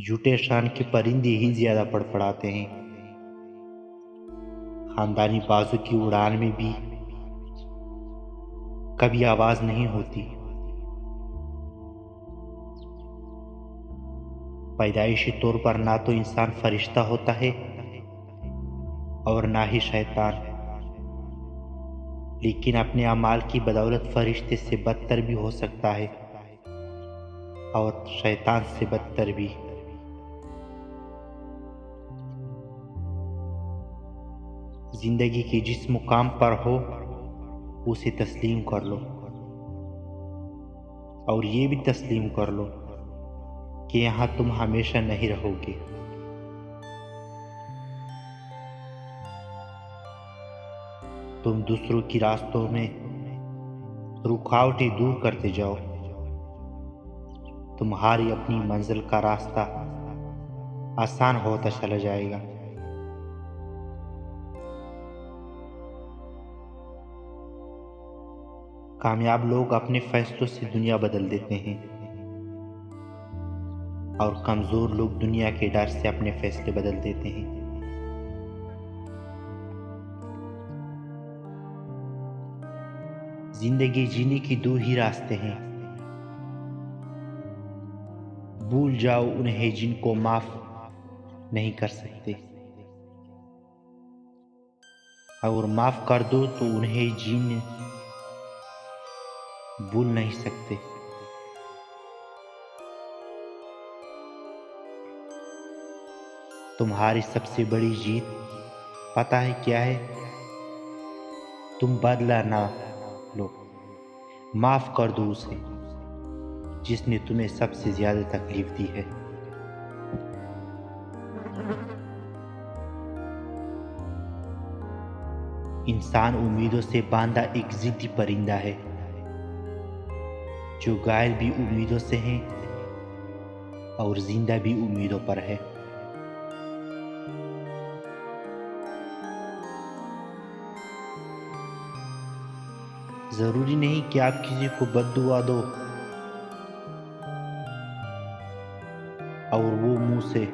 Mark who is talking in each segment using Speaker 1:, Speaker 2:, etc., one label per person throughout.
Speaker 1: झूठे शान के परिंदे ही ज्यादा फड़फड़ाते हैं। खानदानी बाजों की उड़ान में भी कभी आवाज नहीं होती। पैदाइशी तौर पर ना तो इंसान फरिश्ता होता है और ना ही शैतान, लेकिन अपने अमाल की बदौलत फरिश्ते से बदतर भी हो सकता है और शैतान से बदतर भी। जिंदगी के जिस मुकाम पर हो उसे तस्लीम कर लो और ये भी तस्लीम कर लो कि यहाँ तुम हमेशा नहीं रहोगे। तुम दूसरों की रास्तों में रुकावटें दूर करते जाओ, तुम्हारी अपनी मंजिल का रास्ता आसान होता चला जाएगा। कामयाब लोग अपने फैसलों से दुनिया बदल देते हैं और कमजोर लोग दुनिया के डर से अपने फैसले बदल देते हैं। जिंदगी जीने की दो ही रास्ते हैं, भूल जाओ उन्हें जिनको माफ नहीं कर सकते, और माफ कर दो तो उन्हें जीने भूल नहीं सकते। तुम्हारी सबसे बड़ी जीत पता है क्या है? तुम बदला ना लो, माफ कर दो उसे जिसने तुम्हें सबसे ज्यादा तकलीफ दी है। इंसान उम्मीदों से बांधा एक जिद्दी परिंदा है जो घायल भी उम्मीदों से है और जिंदा भी उम्मीदों पर है। जरूरी नहीं कि आप किसी को बद्दुआ दो और वो मुंह से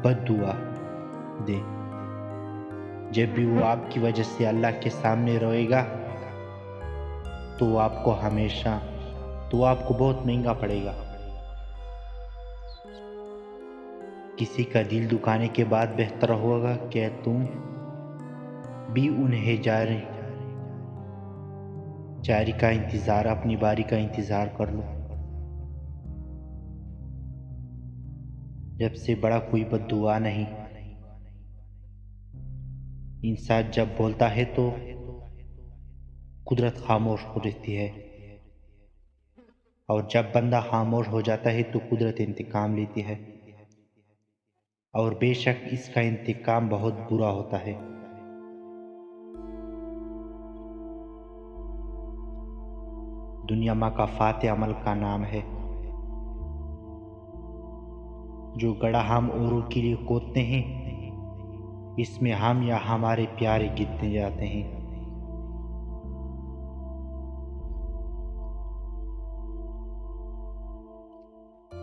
Speaker 1: बद्दुआ दे। जब भी वो आपकी वजह से अल्लाह के सामने रोएगा तो आपको बहुत महंगा पड़ेगा। किसी का दिल दुखाने के बाद बेहतर होगा कि तुम भी उन्हें अपनी बारी का इंतजार कर लो। जब से बड़ा कोई बद्दुआ नहीं। इंसान जब बोलता है तो कुदरत खामोश हो रहती है और जब बंदा खामोश हो जाता है तो कुदरत इंतकाम लेती है, और बेशक इसका इंतकाम बहुत बुरा होता है। दुनिया माँ का फाते अमल का नाम है, जो गड़ा हम औरों के लिए खोदते हैं, इसमें हम या हमारे प्यारे गिरते जाते हैं।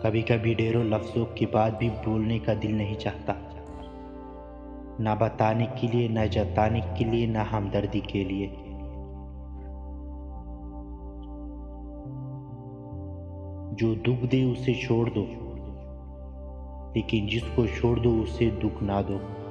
Speaker 1: कभी कभी ढेरों लफ्जों के बाद भी बोलने का दिल नहीं चाहता, ना बताने के लिए, ना जताने के लिए, ना हमदर्दी के लिए। जो दुख दे उसे छोड़ दो, लेकिन जिसको छोड़ दो उसे दुख ना दो।